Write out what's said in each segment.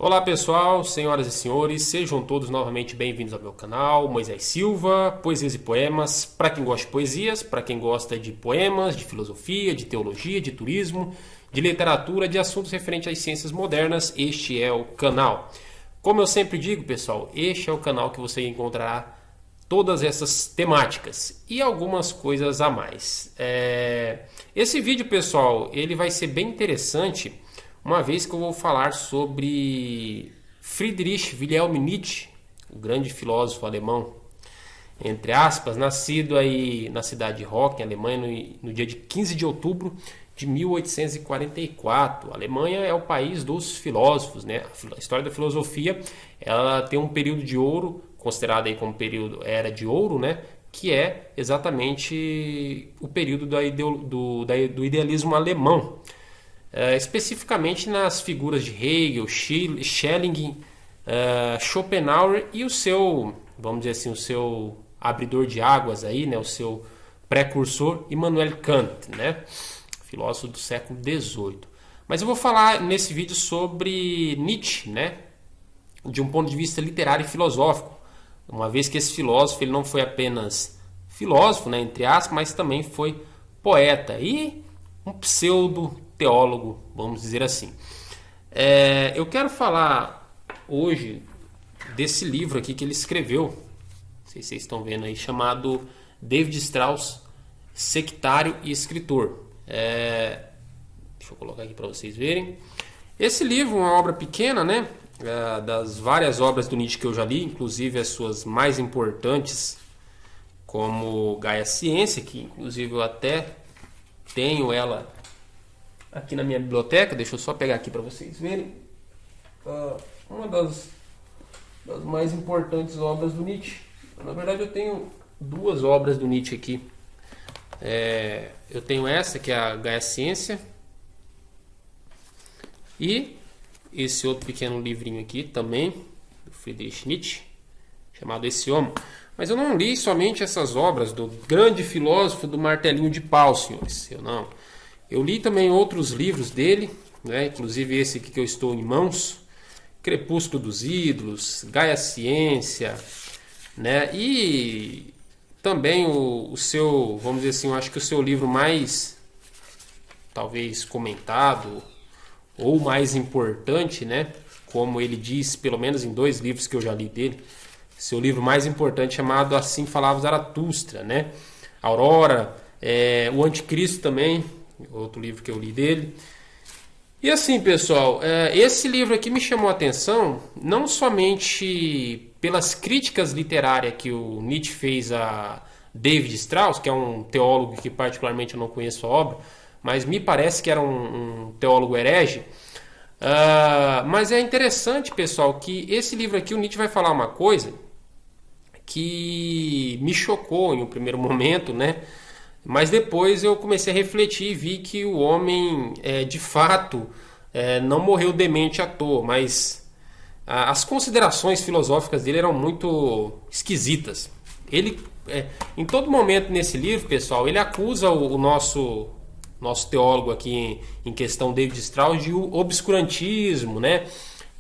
Olá pessoal, senhoras e senhores, sejam todos novamente bem-vindos ao meu canal, Moisés Silva, Poesias e Poemas, para quem gosta de poesias, para quem gosta de poemas, de filosofia, de teologia, de turismo, de literatura, de assuntos referentes às ciências modernas, este é o canal. Como eu sempre digo pessoal, este é o canal que você encontrará todas essas temáticas e algumas coisas a mais. Esse vídeo pessoal, ele vai ser bem interessante, uma vez que eu vou falar sobre Friedrich Wilhelm Nietzsche, o grande filósofo alemão, entre aspas, nascido aí na cidade de Rock, Alemanha, no dia de 15 de outubro de 1844. A Alemanha é o país dos filósofos, né? A história da filosofia, ela tem um período de ouro, considerado aí como período era de ouro, né? Que é exatamente o período do idealismo alemão. Especificamente nas figuras de Hegel, Schelling, Schopenhauer e o seu, vamos dizer assim, o seu abridor de águas aí, né, o seu precursor Immanuel Kant, né, filósofo do século XVIII. Mas eu vou falar nesse vídeo sobre Nietzsche, né, de um ponto de vista literário e filosófico, uma vez que esse filósofo ele não foi apenas filósofo, né, entre aspas, mas também foi poeta e um pseudo-teólogo, vamos dizer assim. Eu quero falar hoje desse livro aqui que ele escreveu, não sei se vocês estão vendo aí, chamado David Strauss, Sectário e Escritor. Deixa eu colocar aqui para vocês verem. Esse livro é uma obra pequena, né? Das várias obras do Nietzsche que eu já li, inclusive as suas mais importantes, como Gaia Ciência, que inclusive eu até tenho ela aqui na minha biblioteca. Deixa eu só pegar aqui para vocês verem. Uma das mais importantes obras do Nietzsche. Na verdade eu tenho duas obras do Nietzsche aqui. Eu tenho essa que é a Gaia Ciência e esse outro pequeno livrinho aqui também do Friedrich Nietzsche, chamado Esse Homem. Mas eu não li somente essas obras do grande filósofo do martelinho de pau, senhores. Eu li também outros livros dele, né? Inclusive esse aqui que eu estou em mãos, Crepúsculo dos Ídolos, Gaia Ciência, né? E também o seu, vamos dizer assim, eu acho que o seu livro mais, talvez, comentado ou mais importante, né? Como ele diz, pelo menos em dois livros que eu já li dele, seu livro mais importante chamado Assim Falava Zaratustra, né? Aurora, o Anticristo também, outro livro que eu li dele. E assim, pessoal, esse livro aqui me chamou a atenção não somente pelas críticas literárias que o Nietzsche fez a David Strauss, que é um teólogo que particularmente eu não conheço a obra, mas me parece que era um teólogo herege. Mas é interessante, pessoal, que esse livro aqui o Nietzsche vai falar uma coisa que me chocou em um primeiro momento, né? Mas depois eu comecei a refletir e vi que o homem, de fato, não morreu demente à toa, mas as considerações filosóficas dele eram muito esquisitas. Ele, em todo momento nesse livro, pessoal, ele acusa o nosso teólogo aqui em questão, David Strauss, de obscurantismo, né?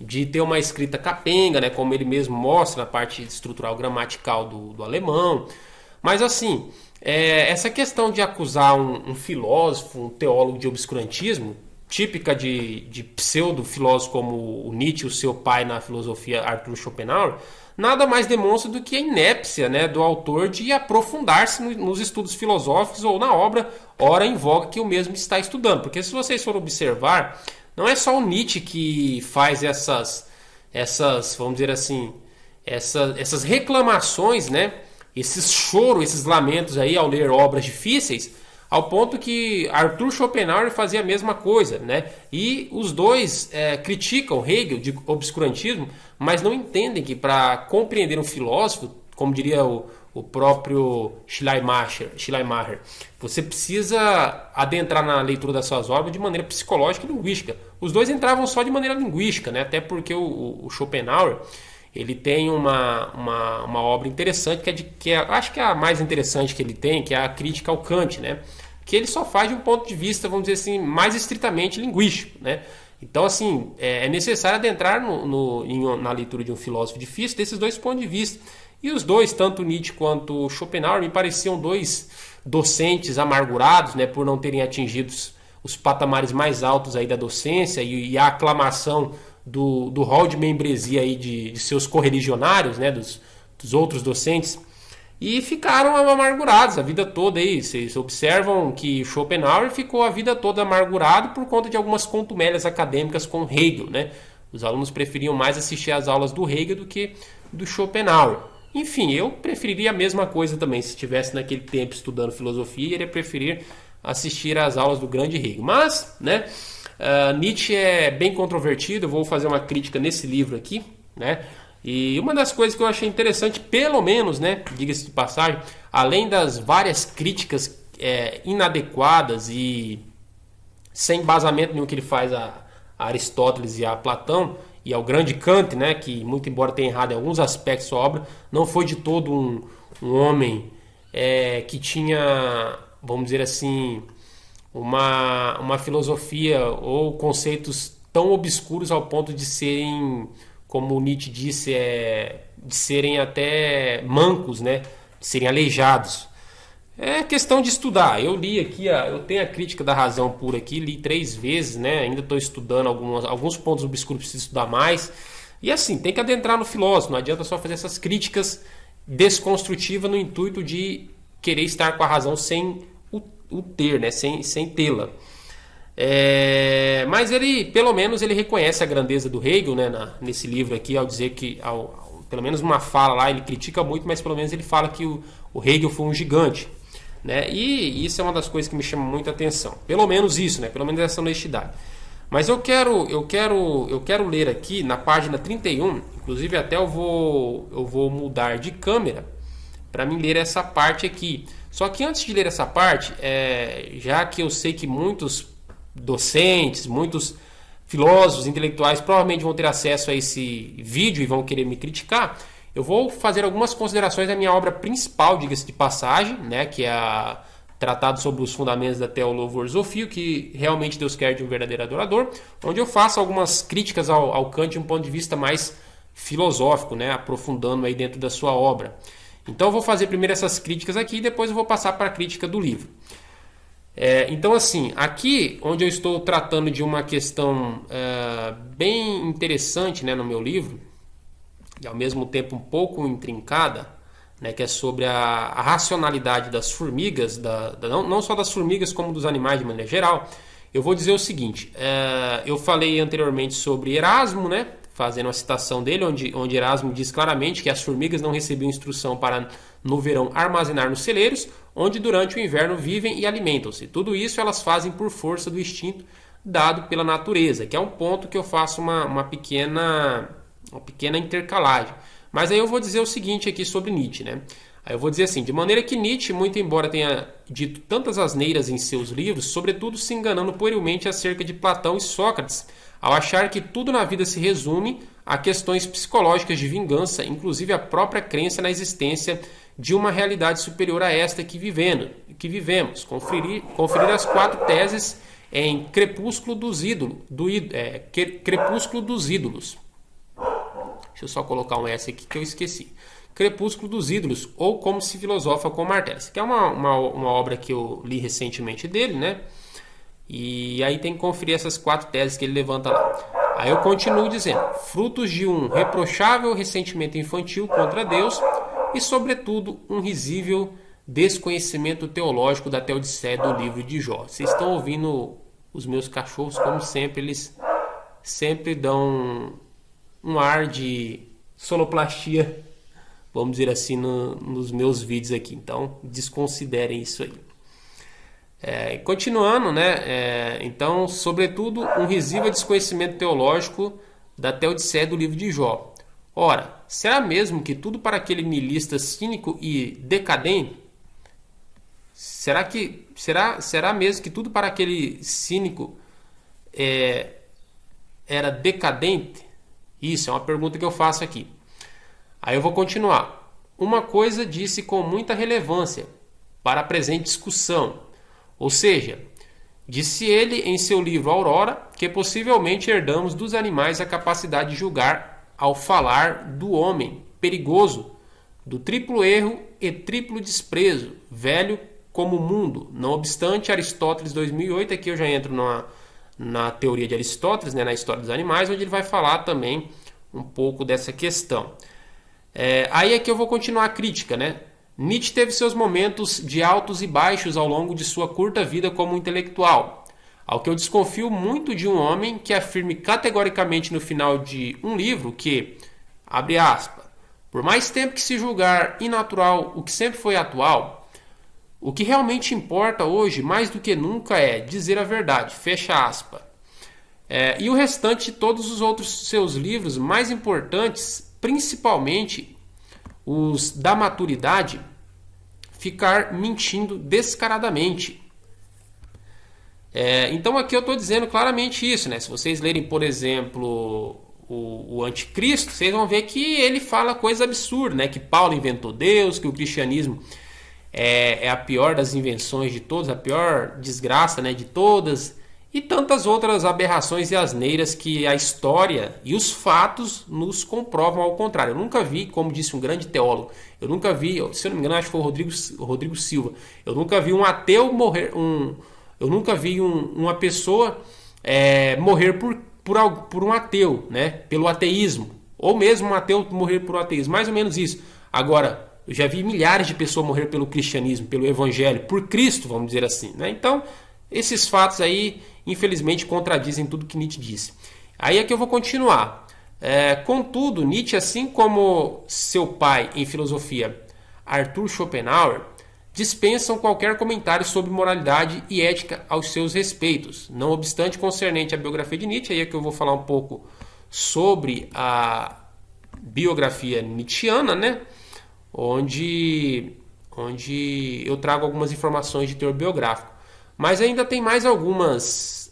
De ter uma escrita capenga, né? Como ele mesmo mostra na parte estrutural gramatical do alemão. Mas assim, essa questão de acusar um filósofo, um teólogo de obscurantismo, típica de pseudo-filósofos como o Nietzsche, o seu pai na filosofia, Arthur Schopenhauer, nada mais demonstra do que a inépcia, né, do autor de aprofundar-se nos estudos filosóficos ou na obra ora em voga que o mesmo está estudando. Porque se vocês forem observar, não é só o Nietzsche que faz essas vamos dizer assim, essas reclamações, né, esses choros, esses lamentos aí ao ler obras difíceis, ao ponto que Arthur Schopenhauer fazia a mesma coisa, né? E os dois criticam Hegel de obscurantismo, mas não entendem que para compreender um filósofo, como diria o próprio Schleiermacher, você precisa adentrar na leitura das suas obras de maneira psicológica e linguística. Os dois entravam só de maneira linguística, né? Até porque o Schopenhauer ele tem uma obra interessante, acho que é a mais interessante que ele tem, que é a Crítica ao Kant, né? Que ele só faz de um ponto de vista, vamos dizer assim, mais estritamente linguístico, né? Então, assim, é necessário adentrar na leitura de um filósofo difícil desses dois pontos de vista. E os dois, tanto Nietzsche quanto Schopenhauer, me pareciam dois docentes amargurados, né, por não terem atingido os patamares mais altos aí da docência e a aclamação do hall de membresia aí de seus correligionários, né, dos outros docentes, e ficaram amargurados a vida toda aí. Vocês observam que Schopenhauer ficou a vida toda amargurado por conta de algumas contumélias acadêmicas com Hegel, né? Os alunos preferiam mais assistir às aulas do Hegel do que do Schopenhauer. Enfim, eu preferiria a mesma coisa também. Se estivesse naquele tempo estudando filosofia, eu iria preferir assistir às aulas do grande Hegel. Mas, né, Nietzsche é bem controvertido. Eu vou fazer uma crítica nesse livro aqui, né? E uma das coisas que eu achei interessante, pelo menos, né, diga-se de passagem, além das várias críticas inadequadas e sem embasamento nenhum que ele faz a Aristóteles e a Platão, e ao grande Kant, né, que muito embora tenha errado em alguns aspectos da sua obra, não foi de todo um homem que tinha, vamos dizer assim, uma filosofia ou conceitos tão obscuros ao ponto de serem, como Nietzsche disse, de serem até mancos, né, de serem aleijados. É questão de estudar. Eu li aqui, eu tenho a Crítica da Razão Pura aqui, li 3 vezes, né? Ainda estou estudando alguns pontos obscuros, preciso estudar mais. E assim, tem que adentrar no filósofo, não adianta só fazer essas críticas desconstrutivas no intuito de querer estar com a razão sem o ter, né? Sem tê-la. Mas ele, pelo menos, ele reconhece a grandeza do Hegel, né? Nesse livro aqui, ao dizer que, pelo menos uma fala lá, ele critica muito, mas pelo menos ele fala que o Hegel foi um gigante. Né? E isso é uma das coisas que me chama muita atenção. Pelo menos isso, né? Pelo menos essa honestidade. Mas eu quero ler aqui na página 31, inclusive até eu vou mudar de câmera para mim ler essa parte aqui. Só que antes de ler essa parte, já que eu sei que muitos docentes, muitos filósofos, intelectuais provavelmente vão ter acesso a esse vídeo e vão querer me criticar, eu vou fazer algumas considerações da minha obra principal, diga-se de passagem, né, que é Tratado sobre os Fundamentos da Teologia, que realmente Deus quer de um verdadeiro adorador, onde eu faço algumas críticas ao Kant de um ponto de vista mais filosófico, né, aprofundando aí dentro da sua obra. Então eu vou fazer primeiro essas críticas aqui e depois eu vou passar para a crítica do livro. Então assim, aqui onde eu estou tratando de uma questão bem interessante, né, no meu livro, e ao mesmo tempo um pouco intrincada, né, que é sobre a racionalidade das formigas, não só das formigas como dos animais de maneira geral, eu vou dizer o seguinte, eu falei anteriormente sobre Erasmo, né, fazendo uma citação dele, onde Erasmo diz claramente que as formigas não recebiam instrução para no verão armazenar nos celeiros, onde durante o inverno vivem e alimentam-se. Tudo isso elas fazem por força do instinto dado pela natureza, que é um ponto que eu faço uma pequena intercalagem. Mas aí eu vou dizer o seguinte aqui sobre Nietzsche, né? Aí eu vou dizer assim, de maneira que Nietzsche, muito embora tenha dito tantas asneiras em seus livros, sobretudo se enganando puerilmente acerca de Platão e Sócrates, ao achar que tudo na vida se resume a questões psicológicas de vingança, inclusive a própria crença na existência de uma realidade superior a esta que vivemos. Conferir as 4 teses em Crepúsculo dos Ídolos. Deixa eu só colocar um S aqui que eu esqueci. Crepúsculo dos Ídolos, ou Como se Filosofa com Martellus, que é uma obra que eu li recentemente dele, né? E aí tem que conferir essas 4 teses que ele levanta lá. Aí eu continuo dizendo, frutos de um reprochável ressentimento infantil contra Deus e, sobretudo, um risível desconhecimento teológico da Teodiceia do livro de Jó. Vocês estão ouvindo os meus cachorros, como sempre, eles sempre dão um ar de sonoplastia, vamos dizer assim, nos meus vídeos aqui. Então, desconsiderem isso aí. Continuando, né? Então, sobretudo, um risível desconhecimento teológico da Teodiceia do livro de Jó. Ora, será mesmo que tudo para aquele niilista cínico e decadente? Será mesmo que tudo para aquele cínico era decadente? Isso é uma pergunta que eu faço aqui. Aí eu vou continuar. Uma coisa disse com muita relevância para a presente discussão. Ou seja, Disse ele em seu livro Aurora que possivelmente herdamos dos animais a capacidade de julgar ao falar do homem perigoso, do triplo erro e triplo desprezo, velho como o mundo. Não obstante, Aristóteles 2008, aqui eu já entro na teoria de Aristóteles, né, na história dos animais, onde ele vai falar também um pouco dessa questão. Aí aqui eu vou continuar a crítica, né? Nietzsche teve seus momentos de altos e baixos ao longo de sua curta vida como intelectual, ao que eu desconfio muito de um homem que afirme categoricamente no final de um livro que, abre aspas, por mais tempo que se julgar inatural o que sempre foi atual, o que realmente importa hoje, mais do que nunca, é dizer a verdade, fecha aspas. E o restante de todos os outros seus livros mais importantes, principalmente os da maturidade, ficar mentindo descaradamente. Então aqui eu estou dizendo claramente isso, né? Se vocês lerem, por exemplo, o Anticristo, vocês vão ver que ele fala coisas absurdas, né? Que Paulo inventou Deus, que o cristianismo é a pior das invenções de todas, a pior desgraça, né, de todas, e tantas outras aberrações e asneiras que a história e os fatos nos comprovam ao contrário. Eu nunca vi, como disse um grande teólogo, eu nunca vi, se eu não me engano, acho que foi o Rodrigo Silva, eu nunca vi um ateu morrer, eu nunca vi uma pessoa morrer por um ateu, né, pelo ateísmo, ou mesmo um ateu morrer por um ateísmo, mais ou menos isso. Agora, eu já vi milhares de pessoas morrer pelo cristianismo, pelo evangelho, por Cristo, vamos dizer assim, né? Então, esses fatos aí, infelizmente, contradizem tudo que Nietzsche disse. Aí é que eu vou continuar. Contudo, Nietzsche, assim como seu pai em filosofia, Arthur Schopenhauer, dispensam qualquer comentário sobre moralidade e ética aos seus respeitos. Não obstante, concernente à biografia de Nietzsche, aí é que eu vou falar um pouco sobre a biografia nietzschiana, né? Onde eu trago algumas informações de teor biográfico. Mas ainda tem mais algumas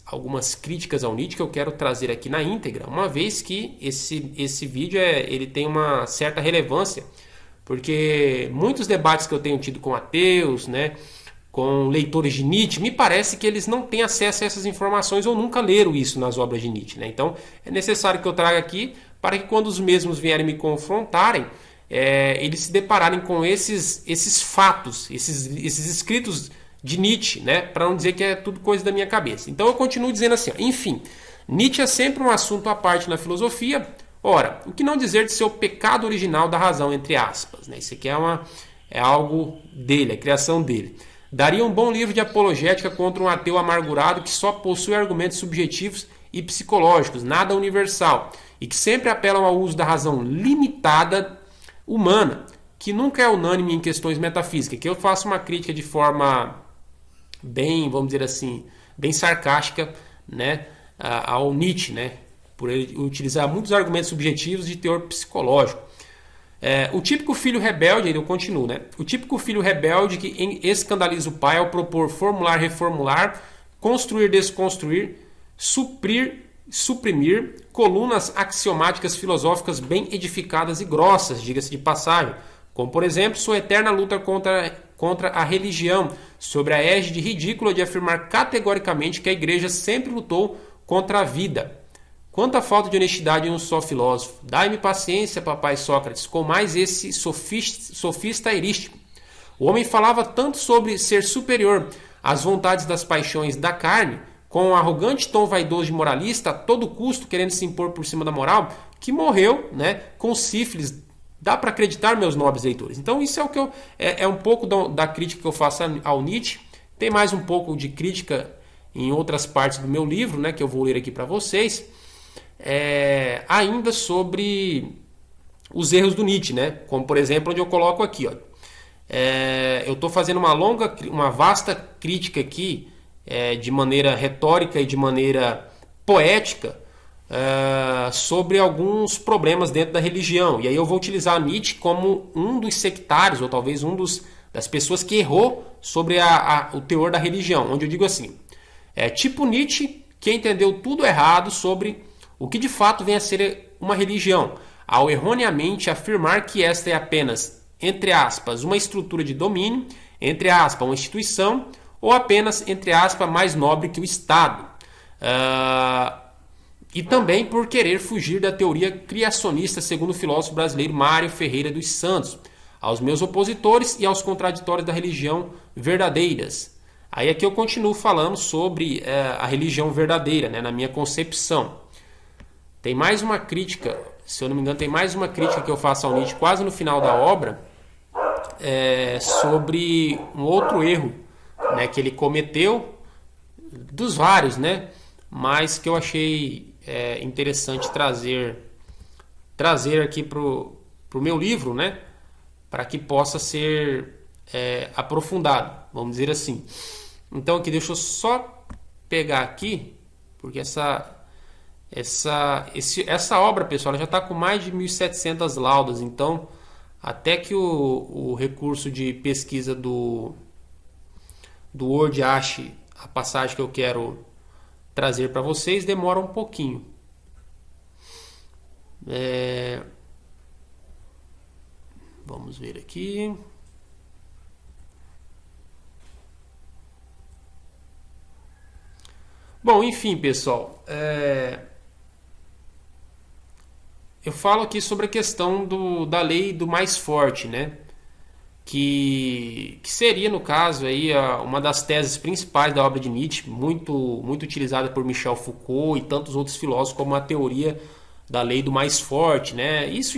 críticas ao Nietzsche que eu quero trazer aqui na íntegra, uma vez que esse vídeo ele tem uma certa relevância, porque muitos debates que eu tenho tido com ateus, né, com leitores de Nietzsche, me parece que eles não têm acesso a essas informações ou nunca leram isso nas obras de Nietzsche, né? Então é necessário que eu traga aqui para que quando os mesmos vierem me confrontarem, eles se depararem com esses fatos, esses escritos de Nietzsche, né? Para não dizer que é tudo coisa da minha cabeça. Então eu continuo dizendo assim, enfim, Nietzsche é sempre um assunto à parte na filosofia. Ora, o que não dizer de seu pecado original da razão, entre aspas, né? Isso aqui é algo dele, é criação dele. Daria um bom livro de apologética contra um ateu amargurado que só possui argumentos subjetivos e psicológicos, nada universal, e que sempre apelam ao uso da razão limitada humana, que nunca é unânime em questões metafísicas. Que eu faço uma crítica de forma bem, vamos dizer assim, bem sarcástica, né, ao Nietzsche, né, por ele utilizar muitos argumentos subjetivos de teor psicológico. O típico filho rebelde, aí eu continuo, né? O típico filho rebelde que escandaliza o pai ao propor formular, reformular, construir, desconstruir, suprimir colunas axiomáticas filosóficas bem edificadas e grossas, diga-se de passagem, como por exemplo sua eterna luta contra a religião, sobre a égide ridícula de afirmar categoricamente que a igreja sempre lutou contra a vida. Quanta falta de honestidade em um só filósofo. Dai-me paciência, papai Sócrates, com mais esse sofista erístico. O homem falava tanto sobre ser superior às vontades das paixões da carne, com um arrogante tom vaidoso de moralista, a todo custo querendo se impor por cima da moral, que morreu, né, com sífilis. Dá para acreditar, meus nobres leitores. Então isso é o que é um pouco da crítica que eu faço ao Nietzsche. Tem mais um pouco de crítica em outras partes do meu livro, né, que eu vou ler aqui para vocês. Ainda sobre os erros do Nietzsche, né? Como por exemplo, onde eu coloco aqui, ó, eu estou fazendo uma vasta crítica aqui, de maneira retórica e de maneira poética, sobre alguns problemas dentro da religião. E aí eu vou utilizar Nietzsche como um dos sectários, ou talvez das pessoas que errou sobre o teor da religião, onde eu digo assim, tipo Nietzsche, que entendeu tudo errado sobre o que de fato vem a ser uma religião, ao erroneamente afirmar que esta é apenas, entre aspas, uma estrutura de domínio, entre aspas, uma instituição, ou apenas, entre aspas, mais nobre que o Estado. E também por querer fugir da teoria criacionista, segundo o filósofo brasileiro Mário Ferreira dos Santos, aos meus opositores e aos contraditórios da religião verdadeiras. Aí aqui eu continuo falando sobre a religião verdadeira, né, na minha concepção. Tem mais uma crítica, se eu não me engano, tem mais uma crítica que eu faço ao Nietzsche quase no final da obra, sobre um outro erro, né, que ele cometeu, dos vários, né, mas que eu achei interessante trazer aqui pro meu livro, né, para que possa ser aprofundado, vamos dizer assim. Então aqui deixa eu só pegar aqui, porque essa obra, pessoal, já está com mais de 1.700 laudas, então até que o recurso de pesquisa do Word ache a passagem que eu quero trazer para vocês, demora um pouquinho. Vamos ver aqui. Bom, enfim, pessoal, eu falo aqui sobre a questão da lei do mais forte, né? Que seria, no caso, aí, uma das teses principais da obra de Nietzsche, muito, muito utilizada por Michel Foucault e tantos outros filósofos, como a teoria da lei do mais forte, né? Isso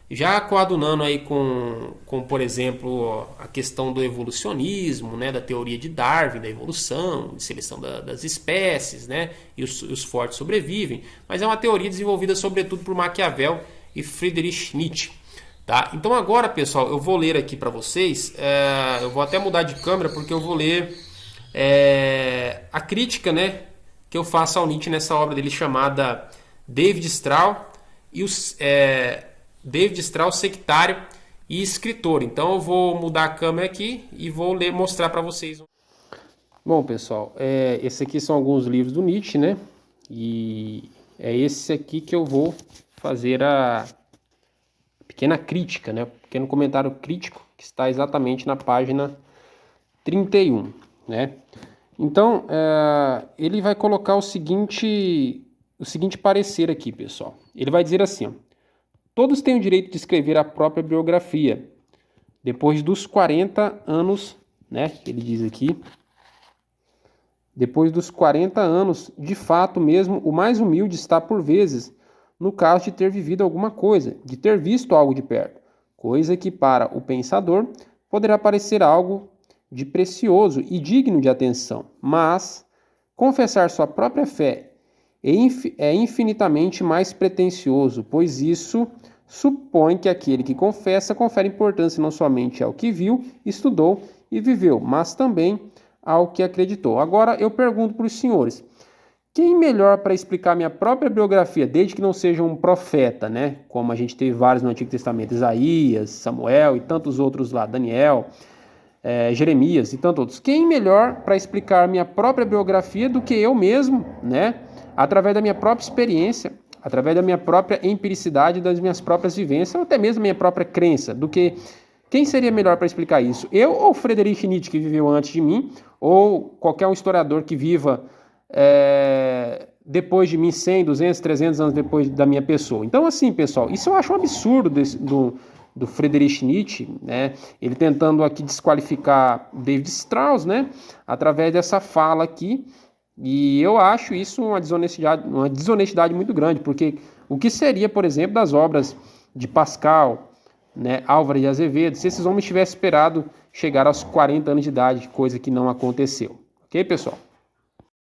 já coadunando aí com, por exemplo, a questão do evolucionismo, né, da teoria de Darwin, da evolução, de seleção das espécies, né, e os fortes sobrevivem, mas é uma teoria desenvolvida sobretudo por Maquiavel e Friedrich Nietzsche. Tá? Então agora, pessoal, eu vou ler aqui para vocês, eu vou até mudar de câmera porque eu vou ler a crítica, né, que eu faço ao Nietzsche nessa obra dele chamada David Straub e os... David Straub, sectário e escritor. Então eu vou mudar a câmera aqui e vou mostrar para vocês. Bom, pessoal, esses aqui são alguns livros do Nietzsche, né? E é esse aqui que eu vou fazer a pequena crítica, né? Pequeno comentário crítico que está exatamente na página 31, né? Então, ele vai colocar o seguinte parecer aqui, pessoal. Ele vai dizer assim, ó: todos têm o direito de escrever a própria biografia. Depois dos 40 anos, né? Ele diz aqui. Depois dos 40 anos, de fato mesmo, o mais humilde está por vezes no caso de ter vivido alguma coisa, de ter visto algo de perto, coisa que para o pensador poderá parecer algo de precioso e digno de atenção. Mas confessar sua própria fé é infinitamente mais pretensioso, pois isso supõe que aquele que confessa confere importância não somente ao que viu, estudou e viveu, mas também ao que acreditou. Agora eu pergunto para os senhores, quem melhor para explicar minha própria biografia, desde que não seja um profeta, né? Como a gente teve vários no Antigo Testamento, Isaías, Samuel e tantos outros lá, Daniel, Jeremias e tantos outros. Quem melhor para explicar minha própria biografia do que eu mesmo, né? Através da minha própria experiência, através da minha própria empiricidade, das minhas próprias vivências, ou até mesmo minha própria crença, do que... Quem seria melhor para explicar isso? Eu ou Friedrich Nietzsche, que viveu antes de mim, ou qualquer um historiador que viva depois de mim, 100, 200, 300 anos depois da minha pessoa? Então, assim, pessoal, isso eu acho um absurdo do Friedrich Nietzsche, né? Ele tentando aqui desqualificar David Strauss, né? Através dessa fala aqui. E eu acho isso uma desonestidade muito grande, porque o que seria, por exemplo, das obras de Pascal, né, Álvares de Azevedo, se esses homens tivessem esperado chegar aos 40 anos de idade, coisa que não aconteceu. Ok, pessoal?